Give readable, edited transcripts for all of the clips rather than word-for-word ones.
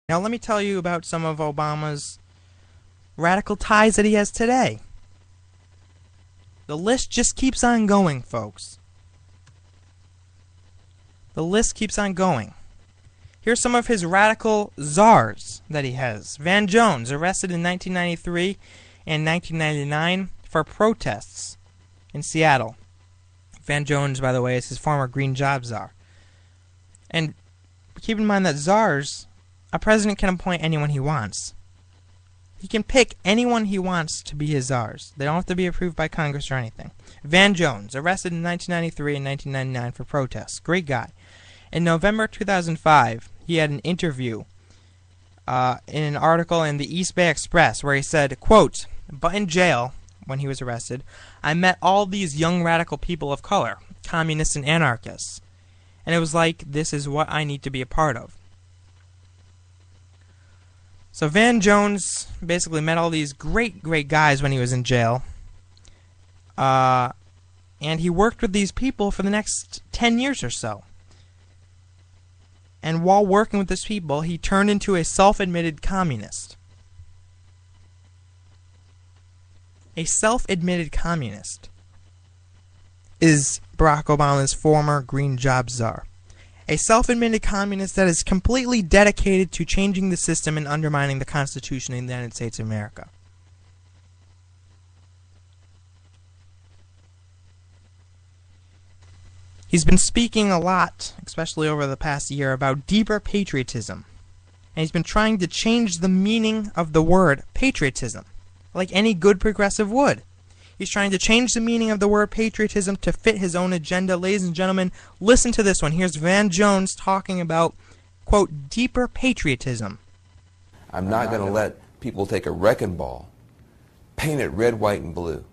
Now let me tell you about some of Obama's radical ties that he has today. The list just keeps on going, folks. The list keeps on going. Here's some of his radical czars that he has. Van Jones, arrested in 1993 and 1999 for protests in Seattle. Van Jones, by the way, is his former Green Job czar. And keep in mind that czars, a president can appoint anyone he wants. He can pick anyone he wants to be his czars. They don't have to be approved by Congress or anything. Van Jones, arrested in 1993 and 1999 for protests. Great guy. In November 2005, he had an interview in an article in the East Bay Express where he said, quote, "But in jail, when he was arrested, I met all these young radical people of color, communists and anarchists. And it was like, this is what I need to be a part of." So Van Jones basically met all these great guys when he was in jail. And he worked with these people for the next 10 years or so. And while working with these people, he turned into a self-admitted communist. A self-admitted communist is Barack Obama's former Green Job czar. A self-admitted communist that is completely dedicated to changing the system and undermining the Constitution of the United States of America. He's been speaking a lot, especially over the past year, about deeper patriotism. And he's been trying to change the meaning of the word patriotism, like any good progressive would. He's trying to change the meaning of the word patriotism to fit his own agenda. Ladies and gentlemen, listen to this one. Here's Van Jones talking about, quote, deeper patriotism. I'm not going to let people take a wrecking ball, paint it red, white, and blue,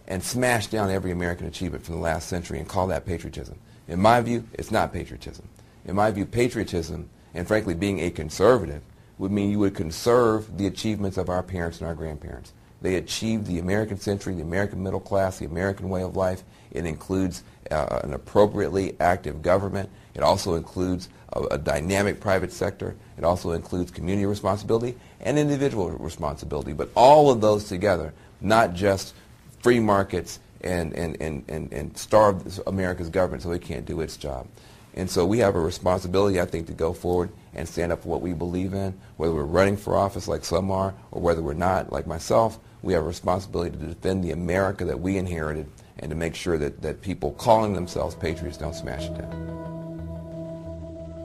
and smash down every American achievement from the last century and call that patriotism. In my view, it's not patriotism. In my view, patriotism, and frankly being a conservative, would mean you would conserve the achievements of our parents and our grandparents. They achieved the American century, the American middle class, the American way of life. It includes an appropriately active government. It also includes a dynamic private sector. It also includes community responsibility and individual responsibility. But all of those together, not just free markets and starve America's government so it can't do its job. And so we have a responsibility, I think, to go forward and stand up for what we believe in, whether we're running for office like some are or whether we're not, like myself. We have a responsibility to defend the America that we inherited and to make sure that people calling themselves patriots don't smash it down.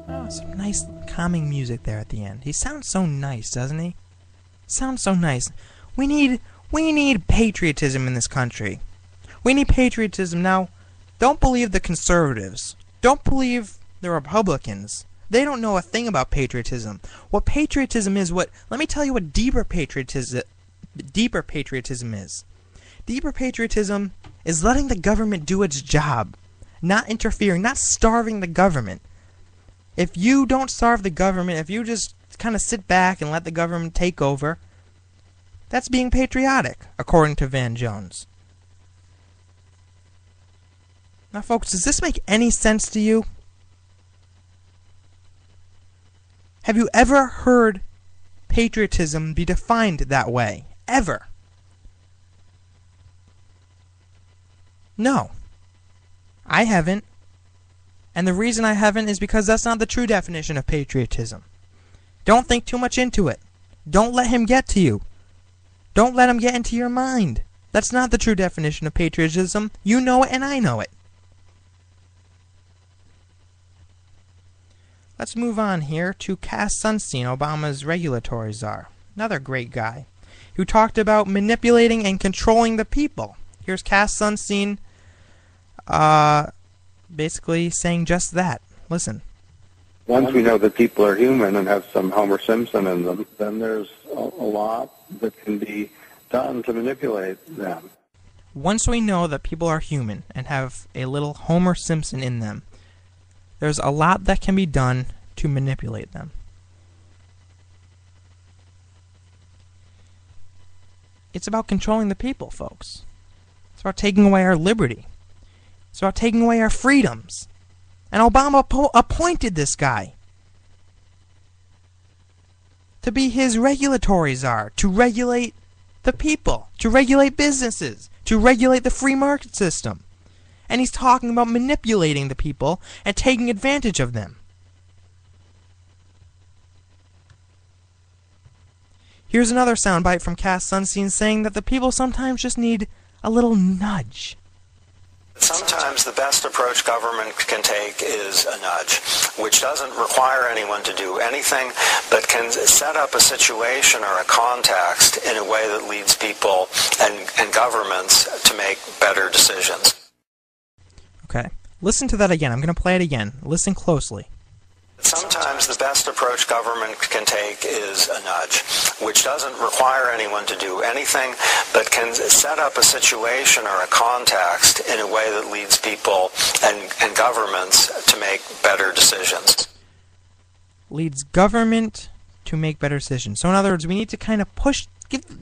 Oh, some nice calming music there at the end. He sounds so nice, doesn't he? Sounds so nice. We need patriotism in this country. We need patriotism. Now, don't believe the conservatives. Don't believe the Republicans. They don't know a thing about patriotism. What patriotism is, let me tell you what deeper patriotism is. Deeper patriotism is letting the government do its job, not interfering, not starving the government. If you don't starve the government, if you just kind of sit back and let the government take over, that's being patriotic, according to Van Jones. Now, folks, does this make any sense to you? Have you ever heard patriotism be defined that way? Ever? No. I haven't. And the reason I haven't is because that's not the true definition of patriotism. Don't think too much into it. Don't let him get to you. Don't let him get into your mind. That's not the true definition of patriotism. You know it and I know it. Let's move on here to Cass Sunstein, Obama's regulatory czar. Another great guy who talked about manipulating and controlling the people. Here's Cass Sunstein basically saying just that. Listen. Once we know that people are human and have some Homer Simpson in them, then there's a lot that can be done to manipulate them. Once we know that people are human and have a little Homer Simpson in them, there's a lot that can be done to manipulate them. It's about controlling the people, folks. It's about taking away our liberty. It's about taking away our freedoms. And Obama appointed this guy. to be his regulatory czar, to regulate the people, to regulate businesses, to regulate the free market system. And he's talking about manipulating the people and taking advantage of them. Here's another soundbite from Cass Sunstein saying that the people sometimes just need a little nudge. Sometimes the best approach government can take is a nudge, which doesn't require anyone to do anything, but can set up a situation or a context in a way that leads people and governments to make better decisions. Okay, listen to that again. I'm going to play it again. Listen closely. Sometimes the best approach government can take is a nudge, which doesn't require anyone to do anything, but can set up a situation or a context in a way that leads people and governments to make better decisions. Leads government to make better decisions. So in other words, we need to kind of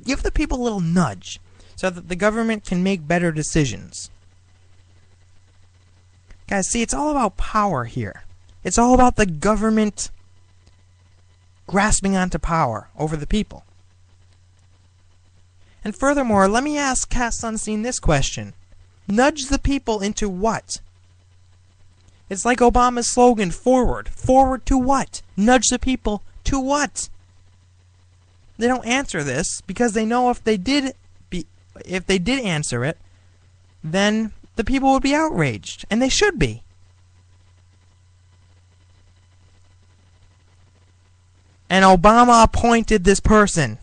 give the people a little nudge so that the government can make better decisions. Guys, see, it's all about power here. It's all about the government grasping onto power over the people. And furthermore, let me ask Cass Sunstein this question. Nudge the people into what? It's like Obama's slogan, forward. Forward to what? Nudge the people to what? They don't answer this because they know if they did answer it, then the people would be outraged, and they should be. And Obama appointed this person.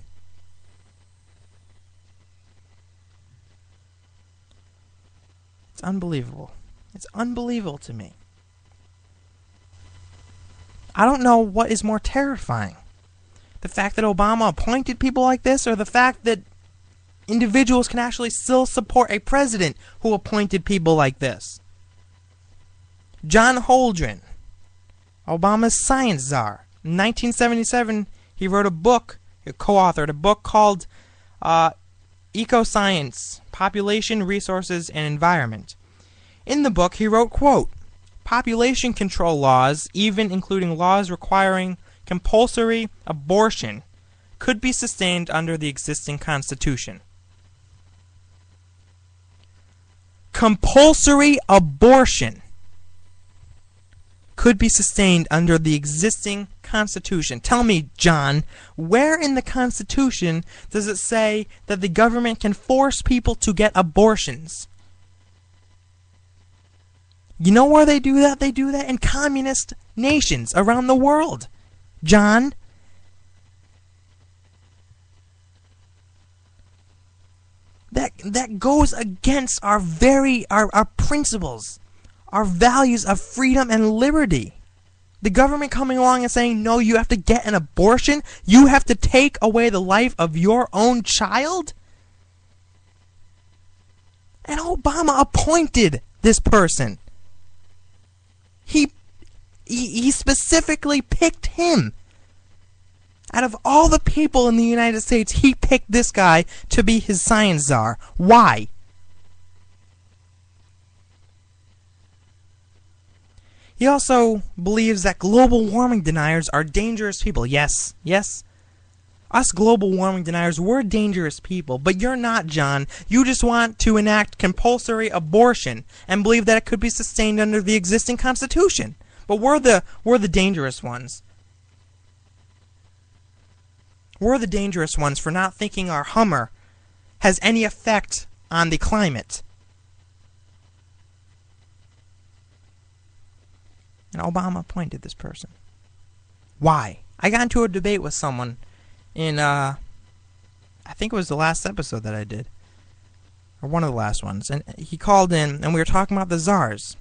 It's unbelievable. It's unbelievable to me. I don't know what is more terrifying. The fact that Obama appointed people like this, or the fact that individuals can actually still support a president who appointed people like this. John Holdren, Obama's science czar. In 1977, he wrote a book, he co-authored a book called Ecoscience, Population, Resources, and Environment. In the book, he wrote, quote, population control laws, even including laws requiring compulsory abortion, could be sustained under the existing Constitution. Compulsory abortion could be sustained under the existing Constitution. Tell me, John, where in the Constitution does it say that the government can force people to get abortions? You know where they do that? They do that in communist nations around the world. John, that goes against our principles, our values of freedom and liberty. The government coming along and saying, no, you have to get an abortion? You have to take away the life of your own child? And Obama appointed this person. He specifically picked him. Out of all the people in the United States, he picked this guy to be his science czar. Why? He also believes that global warming deniers are dangerous people. Yes, us global warming deniers, we're dangerous people, but you're not, John. You just want to enact compulsory abortion and believe that it could be sustained under the existing Constitution. But we're the dangerous ones. We're the dangerous ones for not thinking our Hummer has any effect on the climate. And Obama appointed this person. Why? I got into a debate with someone in, I think it was the last episode that I did. Or one of the last ones. And he called in, and we were talking about the czars.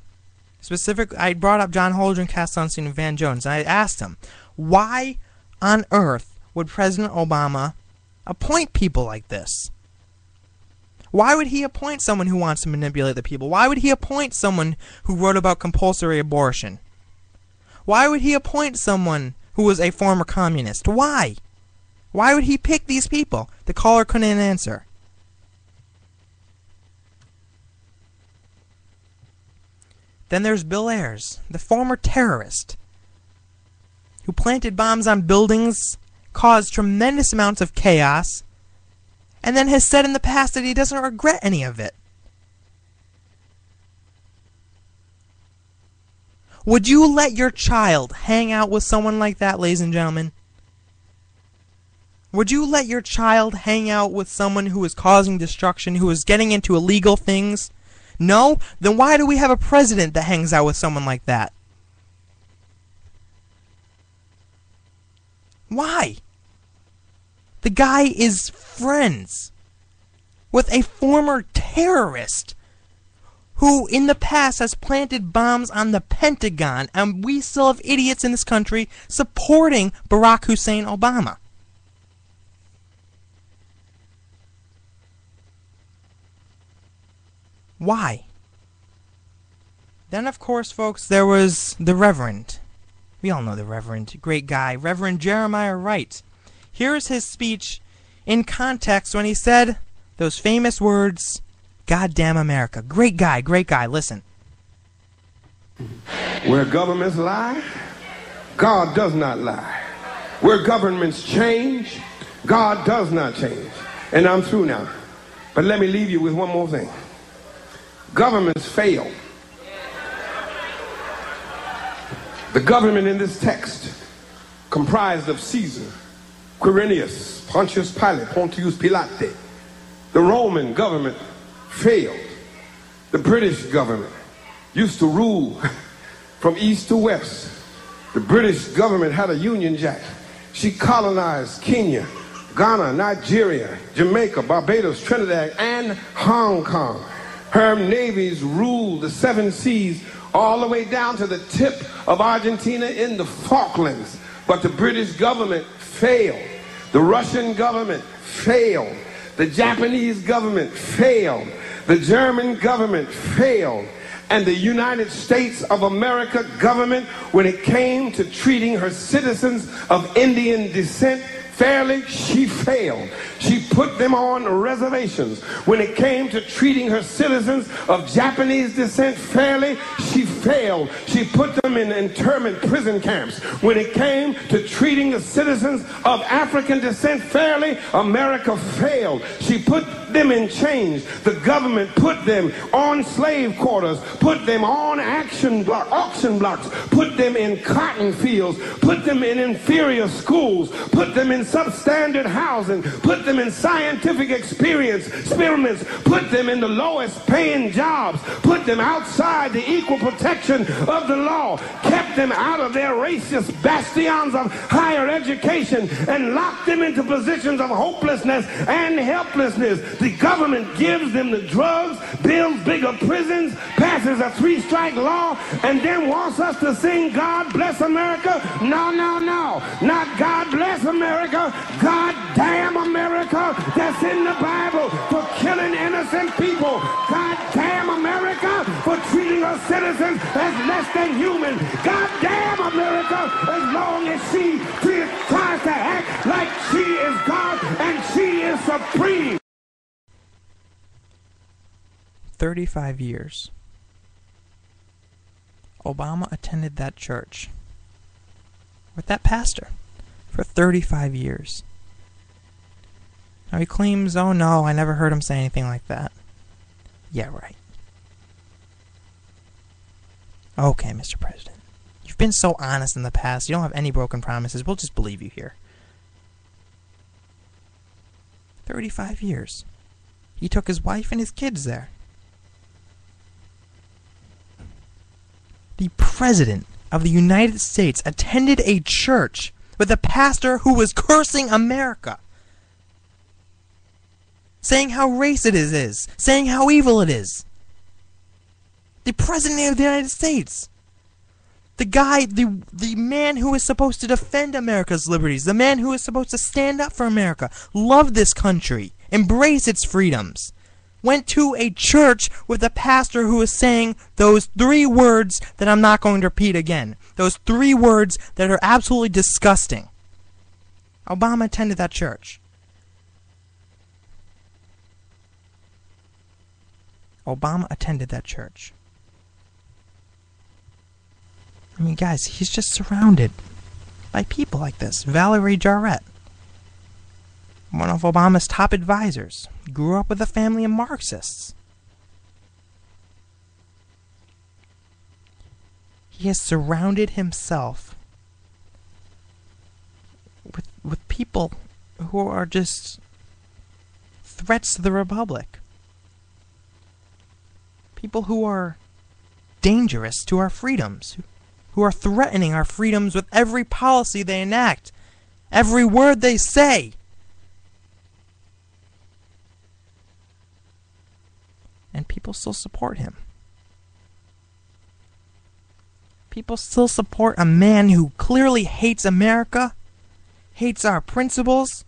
Specifically, I brought up John Holdren, Cass Sunstein, and Van Jones. And I asked him, why on earth would President Obama appoint people like this? Why would he appoint someone who wants to manipulate the people? Why would he appoint someone who wrote about compulsory abortion? Why would he appoint someone who was a former communist? Why? Why would he pick these people? The caller couldn't answer. Then there's Bill Ayers, the former terrorist, who planted bombs on buildings caused tremendous amounts of chaos, and then has said in the past that he doesn't regret any of it. Would you let your child hang out with someone like that, ladies and gentlemen? Would you let your child hang out with someone who is causing destruction, who is getting into illegal things? No? Then why do we have a president that hangs out with someone like that? Why? The guy is friends with a former terrorist who in the past has planted bombs on the Pentagon, and we still have idiots in this country supporting Barack Hussein Obama. Why? Then, of course, folks, there was the Reverend. We all know the Reverend. Great guy. Reverend Jeremiah Wright. Here's his speech in context when he said those famous words, "Goddamn America." Great guy, great guy. Listen. Where governments lie, God does not lie. Where governments change, God does not change. And I'm through now. But let me leave you with one more thing. Governments fail. The government in this text, comprised of Caesar, Quirinius, Pontius Pilate, Pontius Pilate, the Roman government failed. The British government used to rule from east to west. The British government had a Union Jack. She colonized Kenya, Ghana, Nigeria, Jamaica, Barbados, Trinidad, and Hong Kong. Her navies ruled the 7 seas all the way down to the tip of Argentina in the Falklands. But the British government failed. The Russian government failed. The Japanese government failed. The German government failed. And the United States of America government, when it came to treating her citizens of Indian descent fairly, she failed. She put them on reservations. When it came to treating her citizens of Japanese descent fairly, she failed. She put them in internment prison camps. When it came to treating the citizens of African descent fairly, America failed. She put them in chains. The government put them on slave quarters, put them on auction blocks, put them in cotton fields, put them in inferior schools, put them in substandard housing, put them in scientific experiments, put them in the lowest paying jobs, put them outside the equal protection of the law, kept them out of their racist bastions of higher education, and locked them into positions of hopelessness and helplessness. The government gives them the drugs, builds bigger prisons, passes a 3-strike law, and then wants us to sing God Bless America? No, no, no. Not God Bless America. God damn America, that's in the Bible, for killing innocent people. God damn America, for treating her citizens as less than human. God damn America, as long as she tries to act like she is God and she is supreme. 35 years. Obama attended that church with that pastor for 35 years. Now he claims, oh no, I never heard him say anything like that. Yeah, right. Okay, Mr. President. You've been so honest in the past. You don't have any broken promises. We'll just believe you here. 35 years. He took his wife and his kids there. The President of the United States attended a church with a pastor who was cursing America, saying how racist it is, saying how evil it is. The President of the United States. The guy, the man who is supposed to defend America's liberties, the man who is supposed to stand up for America, love this country, embrace its freedoms, went to a church with a pastor who was saying those 3 words that I'm not going to repeat again. Those 3 words that are absolutely disgusting. Obama attended that church. Obama attended that church. I mean, guys, he's just surrounded by people like this. Valerie Jarrett. one of Obama's top advisors, grew up with a family of Marxists. He has surrounded himself with people who are just threats to the Republic. People who are dangerous to our freedoms, who are threatening our freedoms with every policy they enact, every word they say. And people still support him. People still support a man who clearly hates America, hates our principles,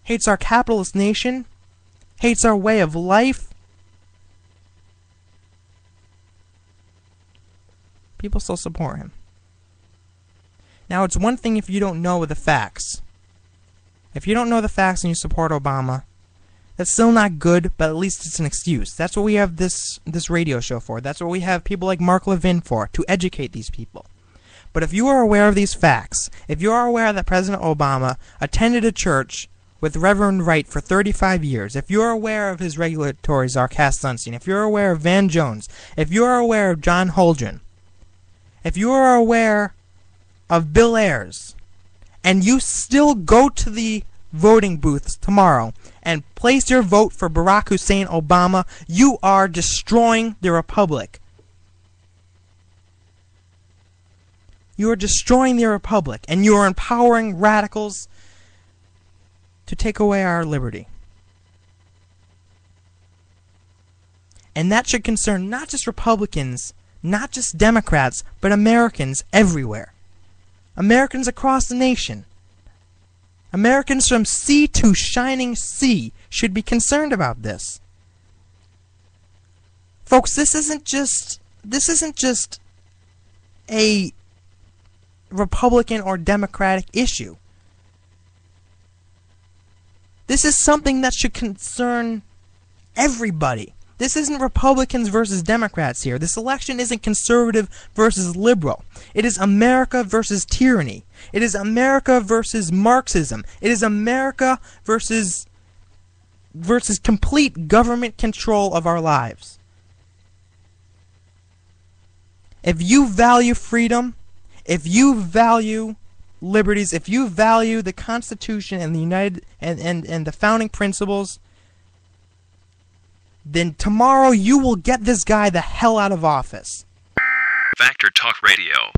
hates our capitalist nation, hates our way of life. People still support him. Now, it's one thing if you don't know the facts. If you don't know the facts and you support Obama, that's still not good, but at least it's an excuse. That's what we have this radio show for. That's what we have people like Mark Levin for, to educate these people. But if you are aware of these facts, if you are aware that President Obama attended a church with Reverend Wright for 35 years, if you're aware of his regulatory czar Cass Sunstein, if you're aware of Van Jones, if you're aware of John Holdren, if you are aware of Bill Ayers, and you still go to the voting booths tomorrow and place your vote for Barack Hussein Obama, you are destroying the Republic. You are destroying the Republic, and you are empowering radicals to take away our liberty. And that should concern not just Republicans, not just Democrats, but Americans everywhere. Americans across the nation. Americans from sea to shining sea should be concerned about this. Folks, this isn't just a Republican or Democratic issue. This is something that should concern everybody. This isn't Republicans versus Democrats here. This election isn't conservative versus liberal. It is America versus tyranny. It is America versus Marxism. It is America versus complete government control of our lives. If you value freedom, if you value liberties, if you value the Constitution and the and the founding principles, then tomorrow you will get this guy the hell out of office. Factor Talk Radio.